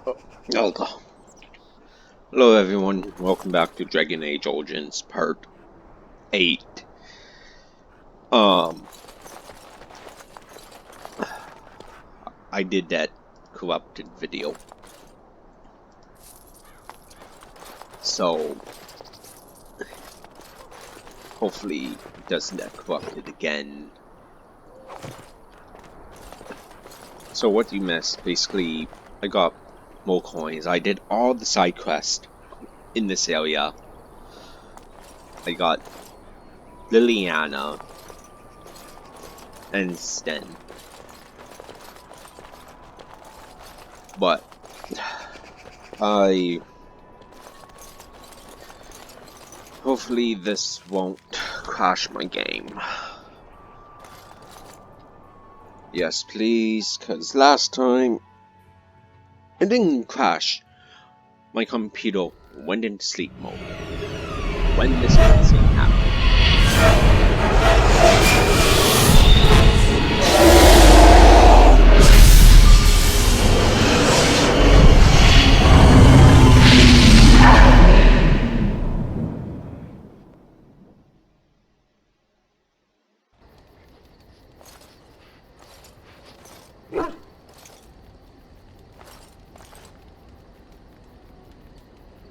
Okay. Hello everyone, welcome back to Dragon Age Origins Part 8. I did that corrupted video. So, hopefully it doesn't get corrupted again. So what you missed, basically, I got more coins. I did all the side quests in this area. I got Liliana and Sten. But hopefully this won't crash my game. Yes, please, because last time it didn't crash. My computer went into sleep mode when this cutscene happened.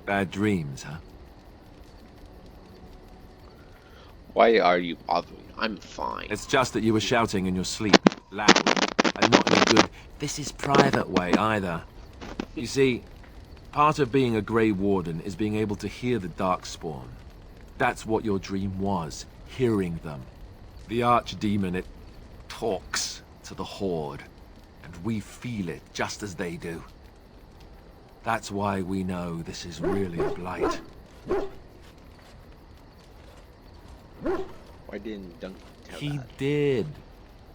Bad dreams, huh? Why are you bothering? I'm fine. It's just that you were shouting in your sleep, loud, and not in a good, this is private way either. You see, part of being a Grey Warden is being able to hear the Darkspawn. That's what your dream was, hearing them. The Archdemon, it talks to the Horde, and we feel it just as they do. That's why we know this is really a blight. Why didn't Duncan tell He that? did.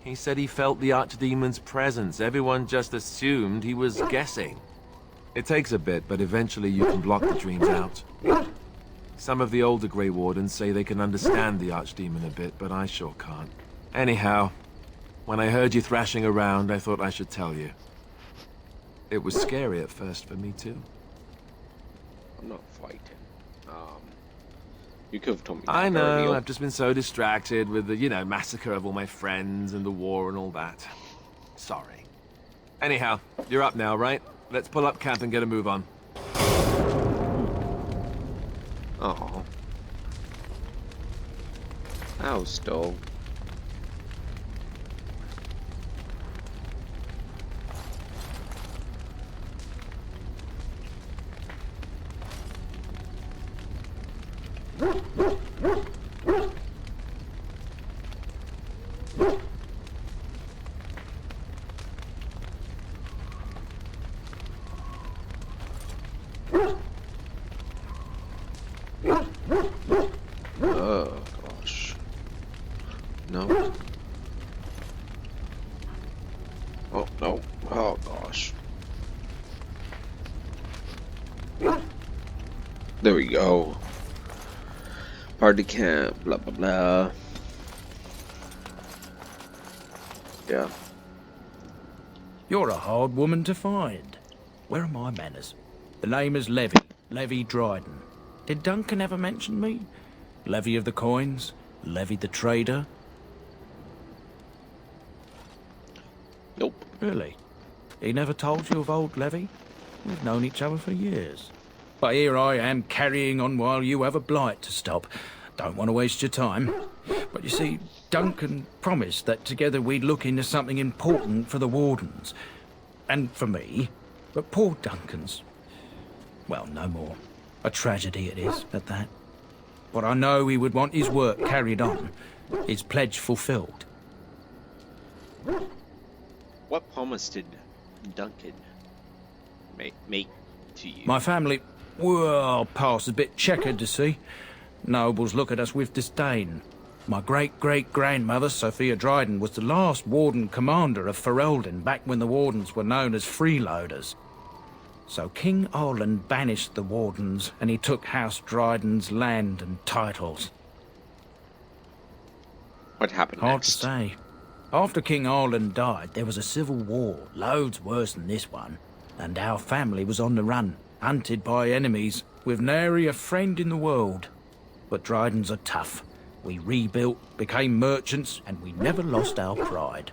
He said he felt the Archdemon's presence. Everyone just assumed he was guessing. It takes a bit, but eventually you can block the dreams out. Some of the older Grey Wardens say they can understand the Archdemon a bit, but I sure can't. Anyhow, when I heard you thrashing around, I thought I should tell you. It was scary at first for me too. I'm not fighting. You could have told me that I know, earlier. I've just been so distracted with the, massacre of all my friends and the war and all that. Sorry. Anyhow, you're up now, right? Let's pull up camp and get a move on. Oh. Ow, Stowe. Oh gosh. No. Oh no. Oh gosh. There we go. Party camp, blah blah blah. Yeah. You're a hard woman to find. Where are my manners? The name is Levi Dryden. Did Duncan ever mention me? Levy of the coins? Levi the trader? Nope. Really? He never told you of old Levi? We've known each other for years. But here I am carrying on while you have a blight to stop. Don't want to waste your time. But you see, Duncan promised that together we'd look into something important for the Wardens. And for me. But poor Duncan's... well, no more. A tragedy it is, at that. But I know he would want his work carried on. His pledge fulfilled. What promise did Duncan make to you? My family, well, past a bit checkered to see. Nobles look at us with disdain. My great-great-grandmother, Sophia Dryden, was the last Warden commander of Ferelden back when the Wardens were known as freeloaders. So King Olin banished the Wardens, and he took House Dryden's land and titles. What happened Hard next? to say. After King Olin died, there was a civil war, loads worse than this one. and our family was on the run, hunted by enemies, with nary a friend in the world. But Drydens are tough. We rebuilt, became merchants, and we never lost our pride.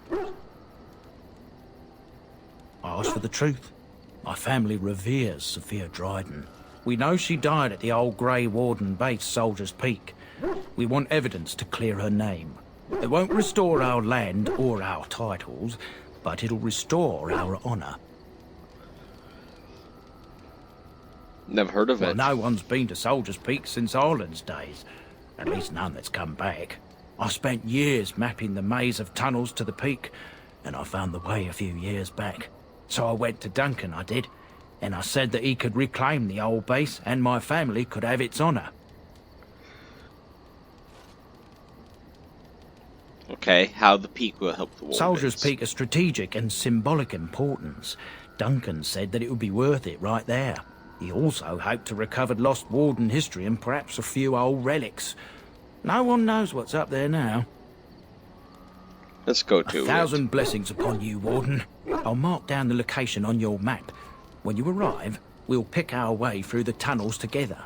I ask for the truth. My family reveres Sophia Dryden. We know she died at the old Grey Warden base, Soldier's Peak. We want evidence to clear her name. It won't restore our land or our titles, but it'll restore our honour. Never heard of Well, it. no one's been to Soldier's Peak since Ireland's days. At least none that's come back. I spent years mapping the maze of tunnels to the peak, and I found the way a few years back. So I went to Duncan, I did, and I said that he could reclaim the old base and my family could have its honour. Okay, how the peak will help the Wardens. Soldier's Peak is strategic and symbolic importance. Duncan said that it would be worth it right there. He also hoped to recover lost Warden history and perhaps a few old relics. No one knows what's up there now. Let's go to it. 1,000 blessings upon you, Warden. I'll mark down the location on your map. When you arrive, we'll pick our way through the tunnels together.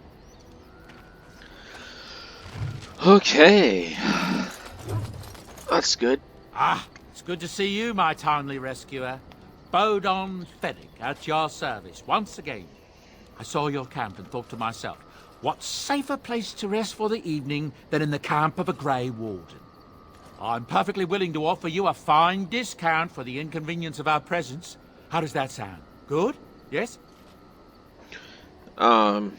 Okay. That's good. Ah, it's good to see you, my timely rescuer. Bodon Fedex at your service once again. I saw your camp and thought to myself, what safer place to rest for the evening than in the camp of a Grey Warden? I'm perfectly willing to offer you a fine discount for the inconvenience of our presence. How does that sound? Good? Yes? What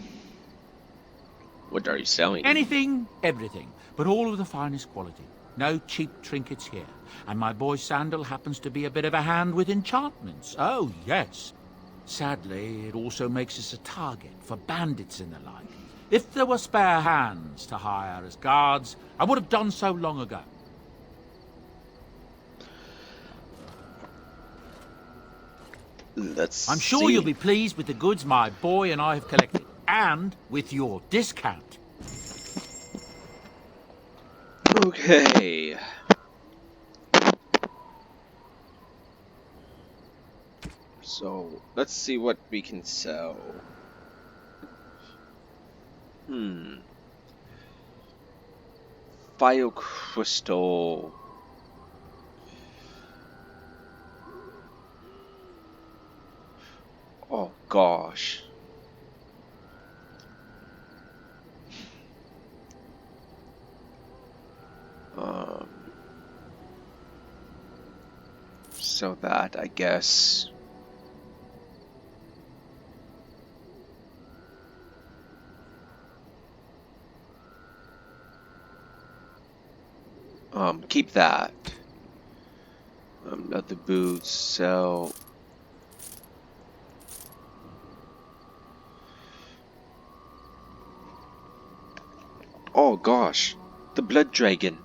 are you selling? Anything, everything, but all of the finest quality. No cheap trinkets here. And my boy Sandal happens to be a bit of a hand with enchantments. Oh, yes. Sadly, it also makes us a target for bandits and the like. If there were spare hands to hire as guards, I would have done so long ago. I'm sure you'll be pleased with the goods my boy and I have collected, and with your discount. Okay. So, let's see what we can sell. Fire crystal. Oh gosh. So that, I guess. Keep that. Let the boots sell. Oh gosh, the blood dragon.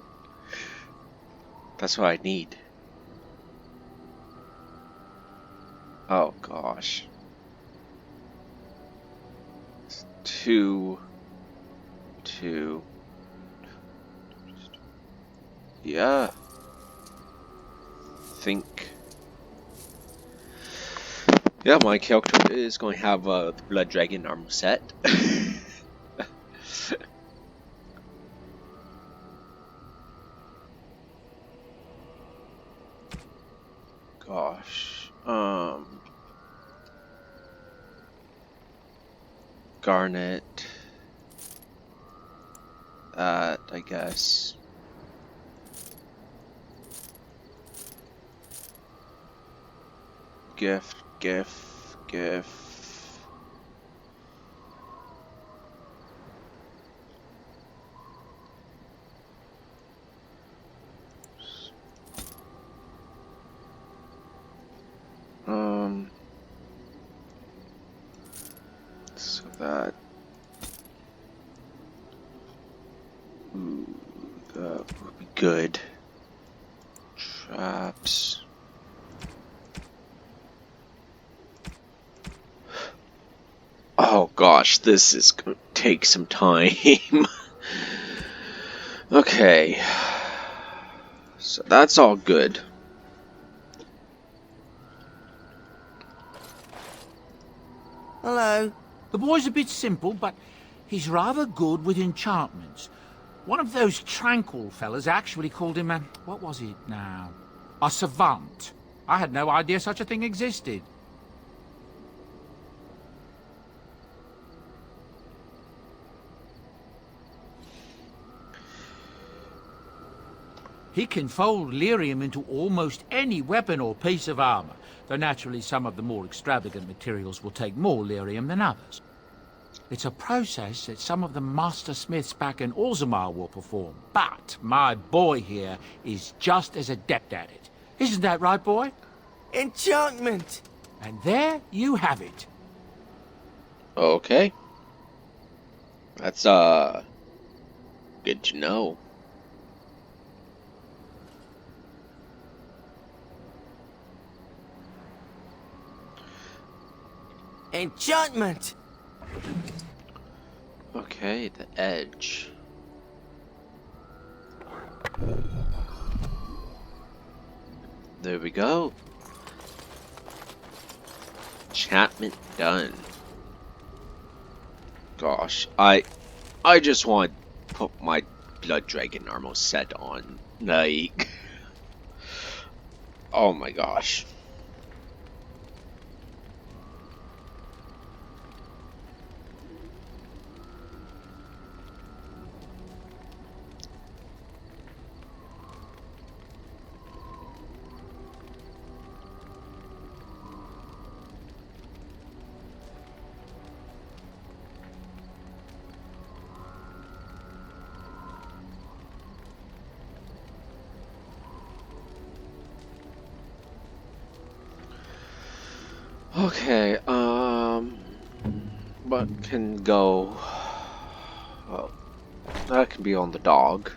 That's what I need. Oh gosh. It's two. Yeah. Think. Yeah, my character is going to have the blood dragon armor set. Gosh. Garnet. That, I guess. Gift. So that. Ooh, that would be good. Traps. Oh gosh, this is going to take some time. Okay. So that's all good. Hello. The boy's a bit simple, but he's rather good with enchantments. One of those tranquil fellas actually called him a... what was it now? A savant. I had no idea such a thing existed. He can fold lyrium into almost any weapon or piece of armor, though naturally some of the more extravagant materials will take more lyrium than others. It's a process that some of the master smiths back in Orzammar will perform, but my boy here is just as adept at it. Isn't that right, boy? Enchantment! And there you have it. Okay. That's, good to know. Enchantment! Okay, the edge. There we go. Enchantment done. Gosh, I just want to put my blood dragon armor set on. Like, oh my gosh. Okay, what can go? Well, that can be on the dog.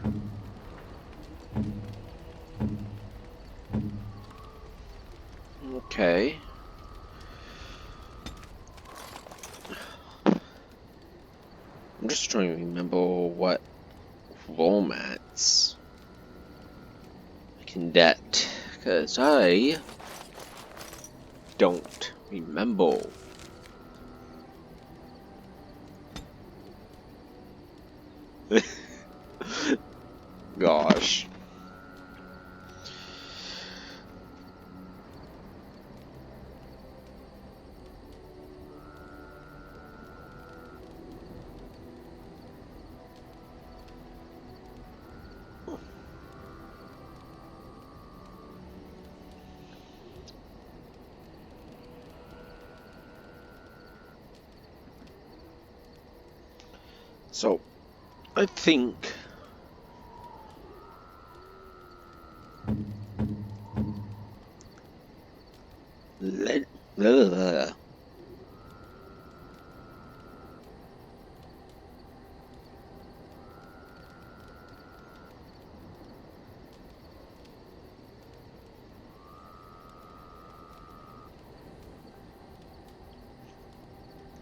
Okay. I'm just trying to remember what romance I can get, because I don't remember. Gosh. So, I think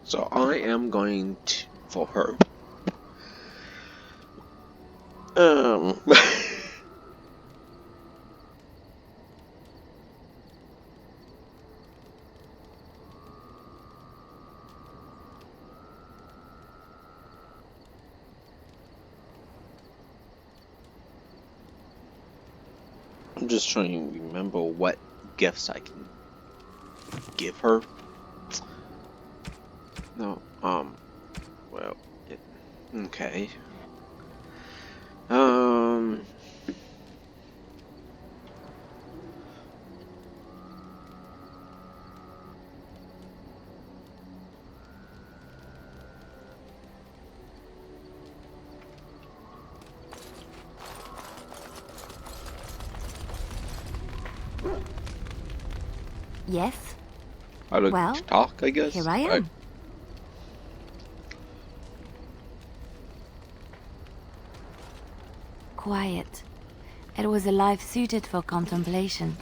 so I am going to, for her. I'm just trying to remember what gifts I can give her. No, well, okay. Yes, I look well, to talk, I guess. here I am. Quiet. It was a life suited for contemplation.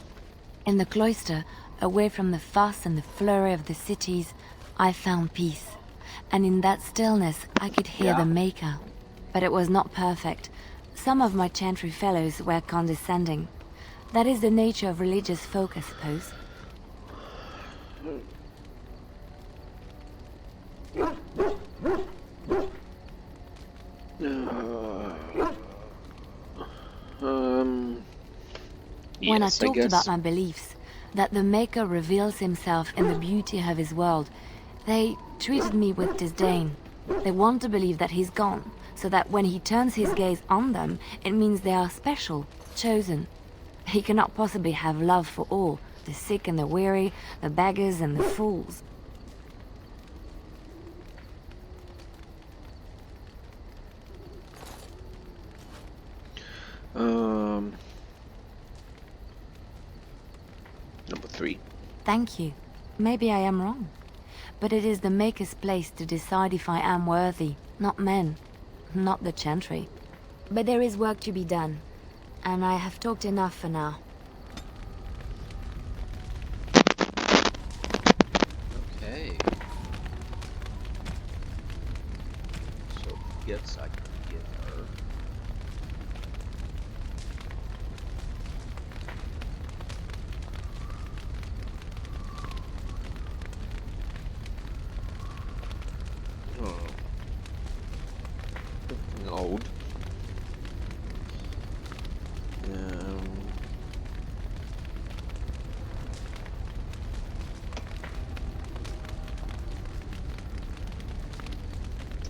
In the cloister, away from the fuss and the flurry of the cities, I found peace. And in that stillness, I could hear the Maker. But it was not perfect. Some of my chantry fellows were condescending. That is the nature of religious folk, I suppose. When I Yes, I talked guess. about my beliefs, that the Maker reveals himself in the beauty of his world, they treated me with disdain. They want to believe that he's gone, so that when he turns his gaze on them, it means they are special, chosen. He cannot possibly have love for all, the sick and the weary, the beggars and the fools. Number 3. Thank you. Maybe I am wrong. But it is the Maker's place to decide if I am worthy, not men, not the Chantry. But there is work to be done, and I have talked enough for now. Okay. So, gifts I can give her. Oh. Looking old.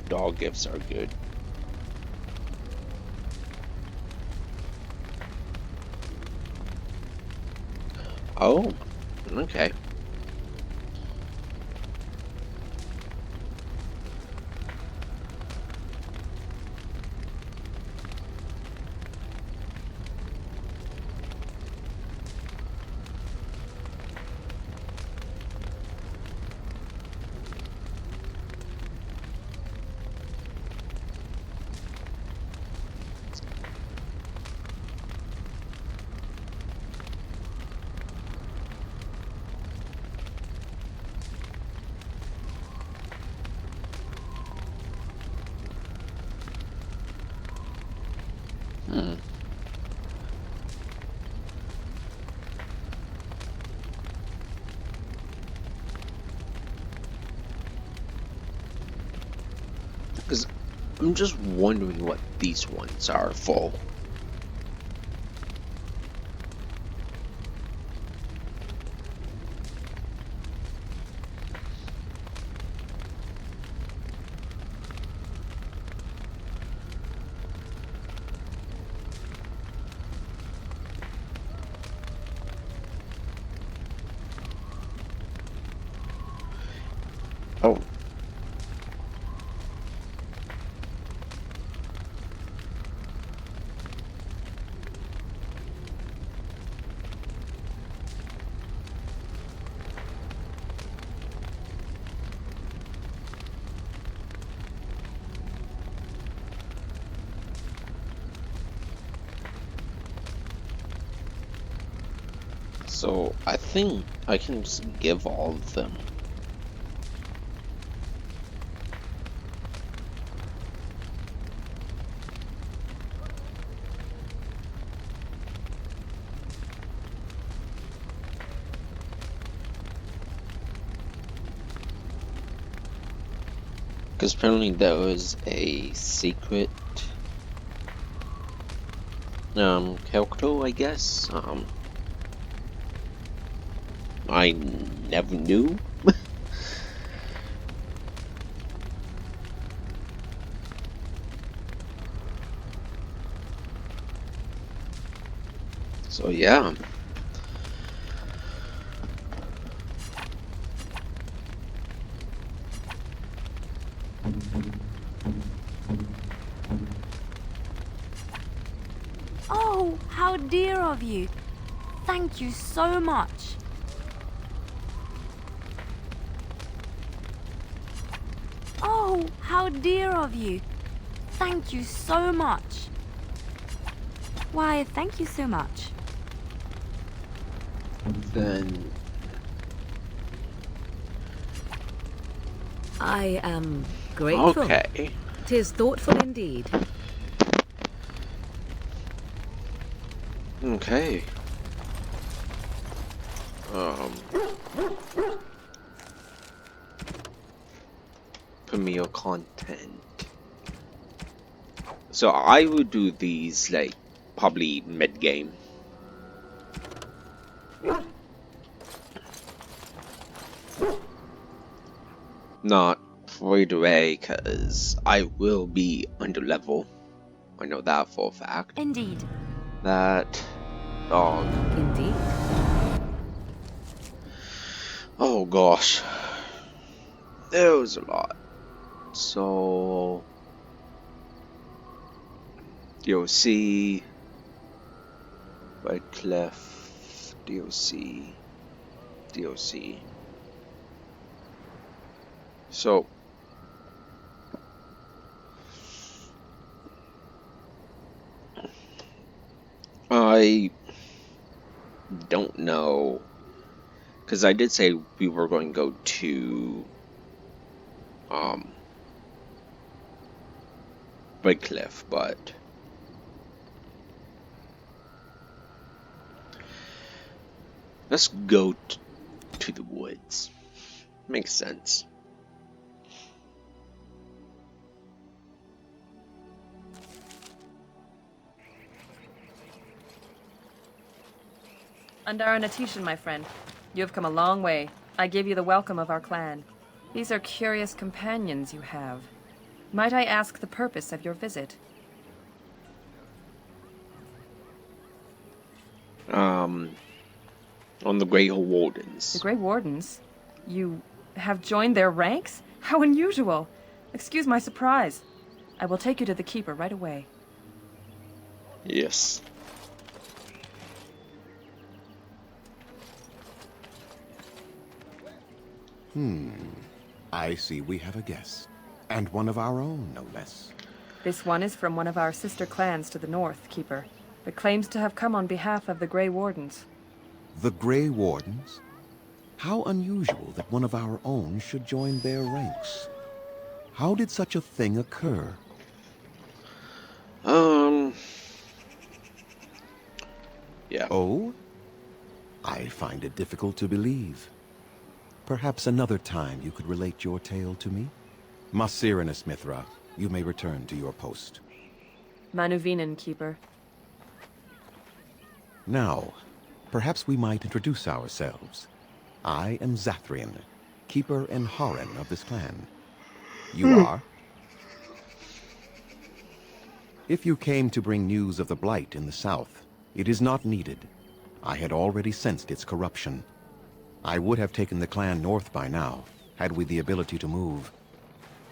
Dog gifts are good. Oh, okay. Because I'm just wondering what these ones are for. Oh. So I think I can just give all of them. Because apparently there was a secret calcul, I guess. I never knew. So yeah. Oh, how dear of you. Thank you so much. Oh, how dear of you. Thank you so much. Why, thank you so much. Then I am grateful. okay. 'Tis thoughtful indeed. Okay. Premier content. So I would do these like probably mid game. Not right away, cause I will be under level. I know that for a fact. Indeed. That dog. Indeed. Oh gosh. There was a lot. So DOC, Redcliffe, DOC. So I don't know, because I did say we were going to go to Redcliffe, but let's go to the woods. Makes sense. Andara Natishan, my friend. You have come a long way. I give you the welcome of our clan. These are curious companions you have. Might I ask the purpose of your visit? On the Great Wardens. The Great Wardens? You have joined their ranks? How unusual! Excuse my surprise. I will take you to the Keeper right away. Yes. I see we have a guest. And one of our own, no less. This one is from one of our sister clans to the north, Keeper, but claims to have come on behalf of the Grey Wardens. The Grey Wardens? How unusual that one of our own should join their ranks. How did such a thing occur? Yeah. Oh? I find it difficult to believe. Perhaps another time you could relate your tale to me? Masirinus Mithra, you may return to your post. Manuvinen, Keeper. Now, perhaps we might introduce ourselves. I am Zathrian, Keeper and Haran of this clan. You are? If you came to bring news of the Blight in the south, it is not needed. I had already sensed its corruption. I would have taken the clan north by now, had we the ability to move.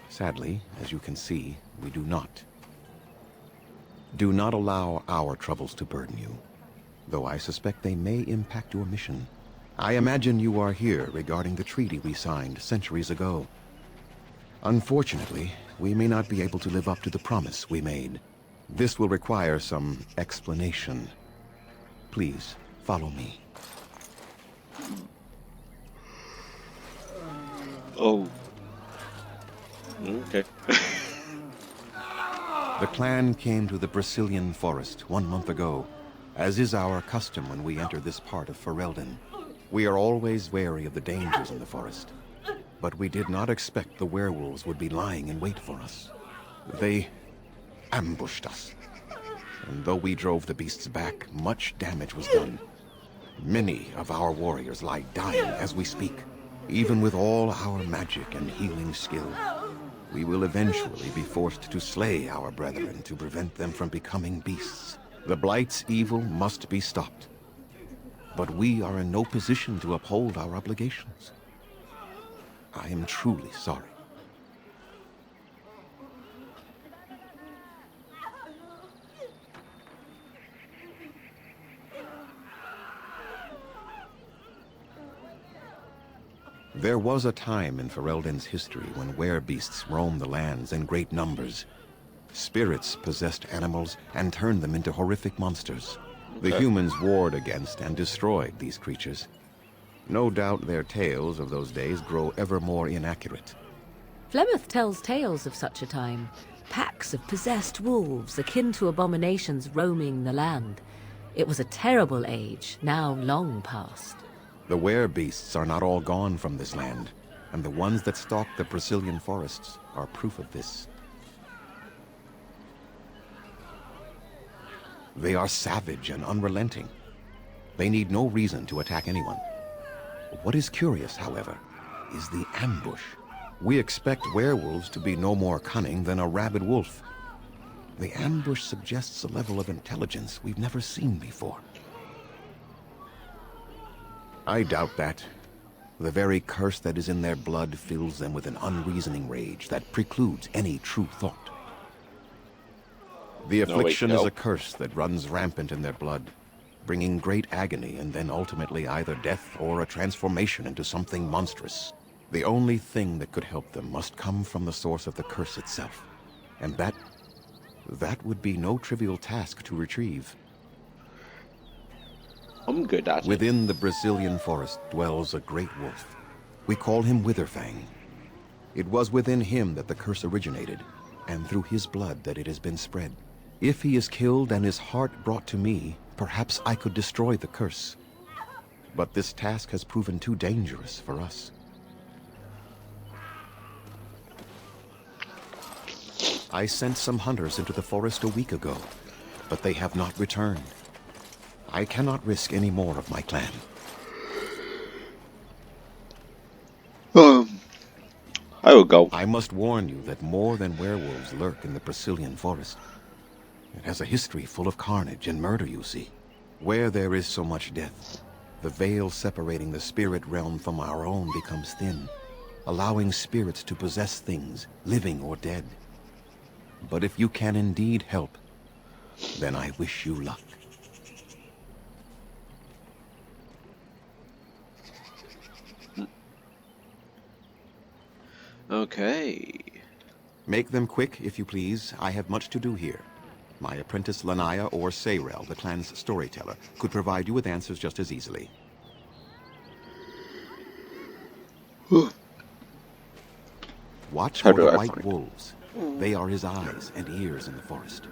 Sadly, as you can see, we do not. Do not allow our troubles to burden you, though I suspect they may impact your mission. I imagine you are here regarding the treaty we signed centuries ago. Unfortunately, we may not be able to live up to the promise we made. This will require some explanation. Please, follow me. Oh. Okay. The clan came to the Brazilian forest 1 month ago, as is our custom when we enter this part of Ferelden. We are always wary of the dangers in the forest, but we did not expect the werewolves would be lying in wait for us. They ambushed us, and though we drove the beasts back, much damage was done. Many of our warriors lie dying as we speak. Even with all our magic and healing skill, we will eventually be forced to slay our brethren to prevent them from becoming beasts. The Blight's evil must be stopped. But we are in no position to uphold our obligations. I am truly sorry. There was a time in Ferelden's history when werebeasts roamed the lands in great numbers. Spirits possessed animals and turned them into horrific monsters. The humans warred against and destroyed these creatures. No doubt their tales of those days grow ever more inaccurate. Flemeth tells tales of such a time. Packs of possessed wolves akin to abominations roaming the land. It was a terrible age, now long past. The werebeasts are not all gone from this land, and the ones that stalk the Brazilian forests are proof of this. They are savage and unrelenting. They need no reason to attack anyone. What is curious, however, is the ambush. We expect werewolves to be no more cunning than a rabid wolf. The ambush suggests a level of intelligence we've never seen before. I doubt that. The very curse that is in their blood fills them with an unreasoning rage that precludes any true thought. The affliction is a curse that runs rampant in their blood, bringing great agony and then ultimately either death or a transformation into something monstrous. The only thing that could help them must come from the source of the curse itself, and that would be no trivial task to retrieve. I'm good at it. Within the Brazilian forest dwells a great wolf. We call him Witherfang. It was within him that the curse originated, and through his blood that it has been spread. If he is killed and his heart brought to me, perhaps I could destroy the curse. But this task has proven too dangerous for us. I sent some hunters into the forest a week ago, but they have not returned. I cannot risk any more of my clan. I will go. I must warn you that more than werewolves lurk in the Brazilian forest. It has a history full of carnage and murder, you see. Where there is so much death, the veil separating the spirit realm from our own becomes thin, allowing spirits to possess things, living or dead. But if you can indeed help, then I wish you luck. Okay. Make them quick, if you please. I have much to do here. My apprentice Lanaya or Sayrel, the clan's storyteller, could provide you with answers just as easily. Watch for the white wolves. They are his eyes and ears in the forest.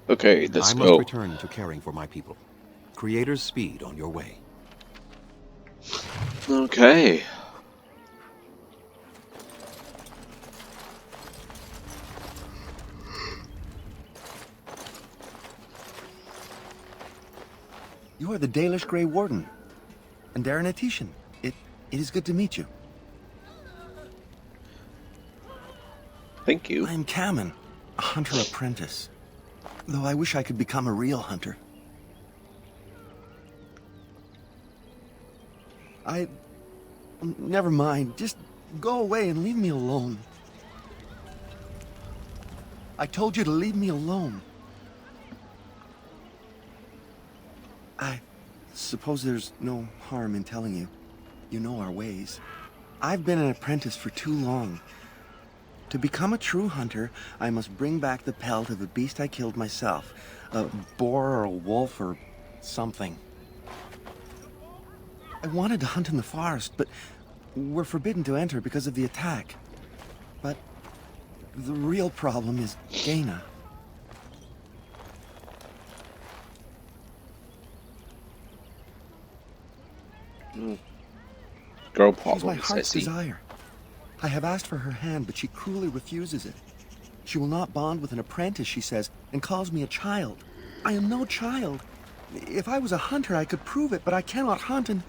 Okay, let's I go. must return to caring for my people. Creator's speed on your way. Okay. You are the Dalish Grey Warden, and Darren. It is good to meet you. Thank you. I am Kamen, a hunter apprentice. Though I wish I could become a real hunter. Never mind. Just go away and leave me alone. I told you to leave me alone. I suppose there's no harm in telling you. You know our ways. I've been an apprentice for too long. To become a true hunter, I must bring back the pelt of a beast I killed myself. A boar or a wolf or something. I wanted to hunt in the forest, but we're forbidden to enter because of the attack. But the real problem is Gaina. Girl She's my problems, I heart's see. desire. I have asked for her hand, but she cruelly refuses it. She will not bond with an apprentice, she says, and calls me a child. I am no child. If I was a hunter, I could prove it, but I cannot hunt, and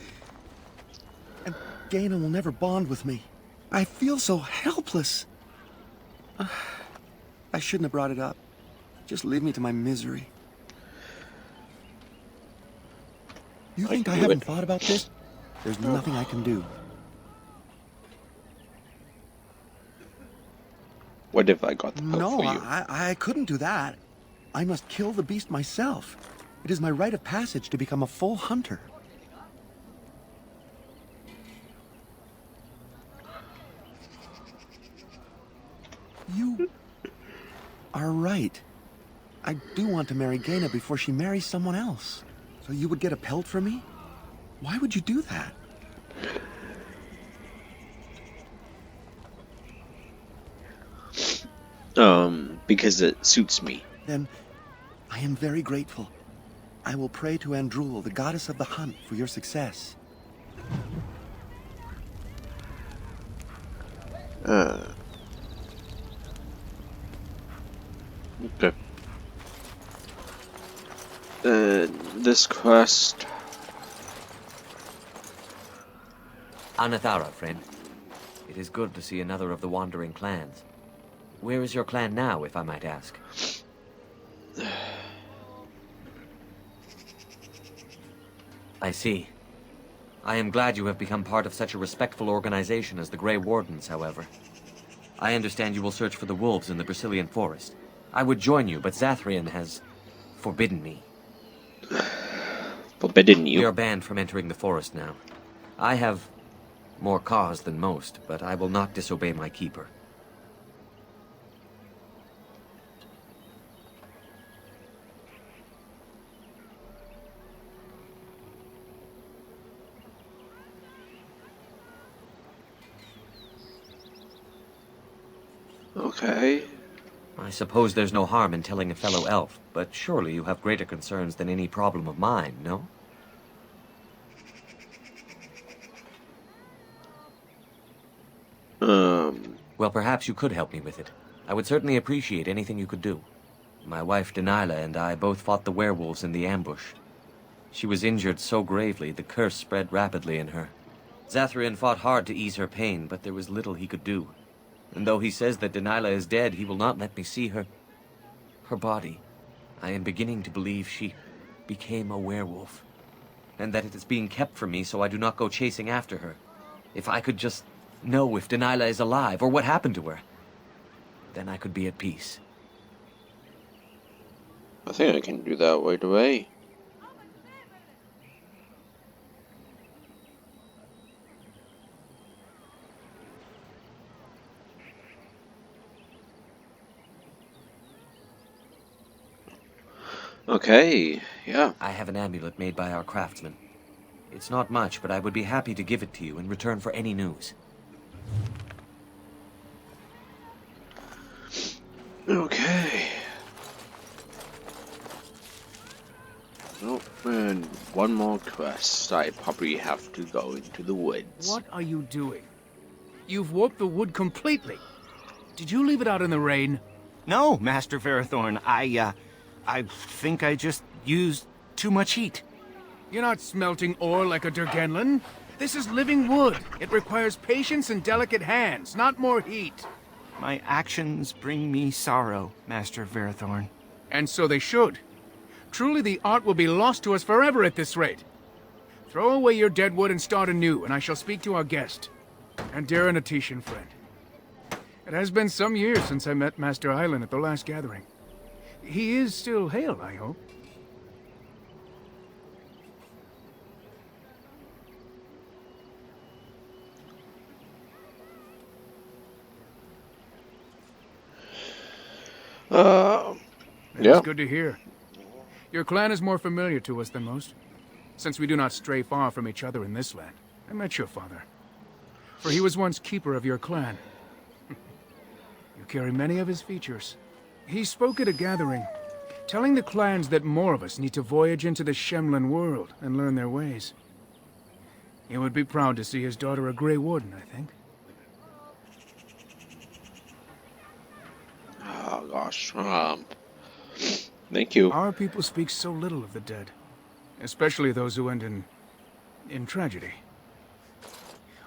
Gaina will never bond with me. I feel so helpless. I shouldn't have brought it up. Just leave me to my misery. You think I haven't thought about this? There's nothing I can do. What if I got the pelt No, for you? I couldn't do that. I must kill the beast myself. It is my rite of passage to become a full hunter. You are right. I do want to marry Gaina before she marries someone else. So you would get a pelt for me? Why would you do that? Because it suits me. Then I am very grateful. I will pray to Andrul, the goddess of the hunt, for your success. Okay. This quest. Anathara, friend. It is good to see another of the wandering clans. Where is your clan now, if I might ask? I see. I am glad you have become part of such a respectful organization as the Grey Wardens, however. I understand you will search for the wolves in the Brazilian forest. I would join you, but Zathrian has forbidden me. Forbidden We are you? banned from entering the forest now. I have more cause than most, but I will not disobey my keeper. Okay. I suppose there's no harm in telling a fellow elf, but surely you have greater concerns than any problem of mine, no? Well, perhaps you could help me with it. I would certainly appreciate anything you could do. My wife Denilah and I both fought the werewolves in the ambush. She was injured so gravely, the curse spread rapidly in her. Zathrian fought hard to ease her pain, but there was little he could do. And though he says that Denilah is dead, he will not let me see her body. I am beginning to believe she became a werewolf, and that it is being kept from me so I do not go chasing after her. If I could just know if Denilah is alive, or what happened to her, then I could be at peace. I think I can do that right away. Okay, yeah. I have an amulet made by our craftsman. It's not much, but I would be happy to give it to you in return for any news. Okay. Oh, and one more quest. I probably have to go into the woods. What are you doing? You've warped the wood completely. Did you leave it out in the rain? No, Master Ferrothorn. I think I just used too much heat. You're not smelting ore like a Durgenlin. This is living wood. It requires patience and delicate hands, not more heat. My actions bring me sorrow, Master Ferrothorn. And so they should. Truly the art will be lost to us forever at this rate. Throw away your dead wood and start anew, and I shall speak to our guest. And Darren Atishan, friend. It has been some years since I met Master Island at the last gathering. He is still hale, I hope. Yeah. It's good to hear. Your clan is more familiar to us than most, since we do not stray far from each other in this land. I met your father, for he was once keeper of your clan. You carry many of his features. He spoke at a gathering, telling the clans that more of us need to voyage into the Shemlin world and learn their ways. He would be proud to see his daughter a Grey Warden, I think. Oh gosh. Thank you. Our people speak so little of the dead, especially those who end in tragedy.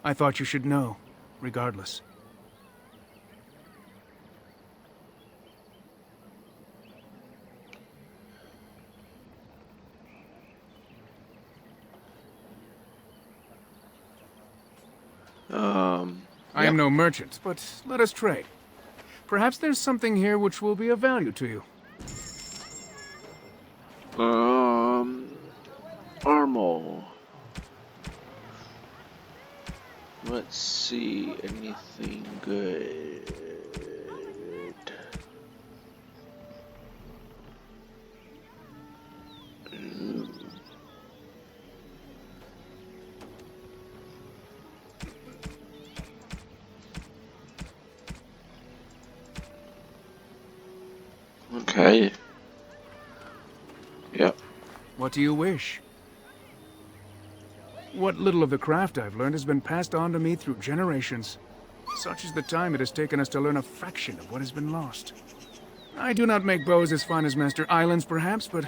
I thought you should know, regardless. I am no merchant, but let us trade. Perhaps there's something here which will be of value to you. Armor. Let's see, anything good? Okay. do you wish? What little of the craft I've learned has been passed on to me through generations. Such is the time it has taken us to learn a fraction of what has been lost. I do not make bows as fine as Master Islands, perhaps, but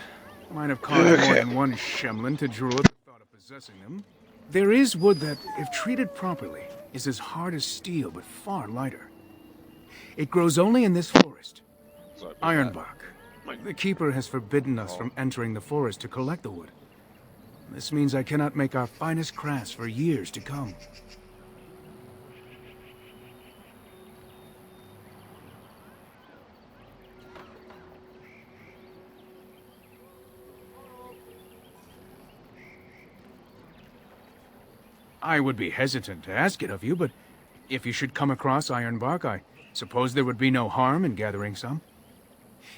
might have caused more than one Shemlin to drool at the thought of possessing them. There is wood that, if treated properly, is as hard as steel, but far lighter. It grows only in this forest. Ironbark. The keeper has forbidden us from entering the forest to collect the wood. This means I cannot make our finest crafts for years to come. I would be hesitant to ask it of you, but if you should come across ironbark, I suppose there would be no harm in gathering some.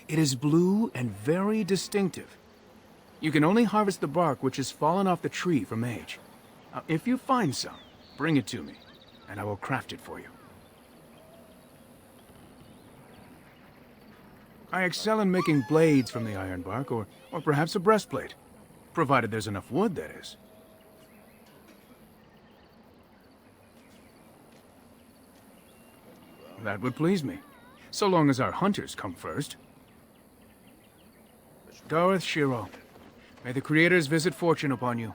It is blue and very distinctive. You can only harvest the bark which has fallen off the tree from age. If you find some, bring it to me, and I will craft it for you. I excel in making blades from the ironbark, or perhaps a breastplate, provided there's enough wood, that is. That would please me, so long as our hunters come first. Gareth Shiro, may the Creators visit fortune upon you.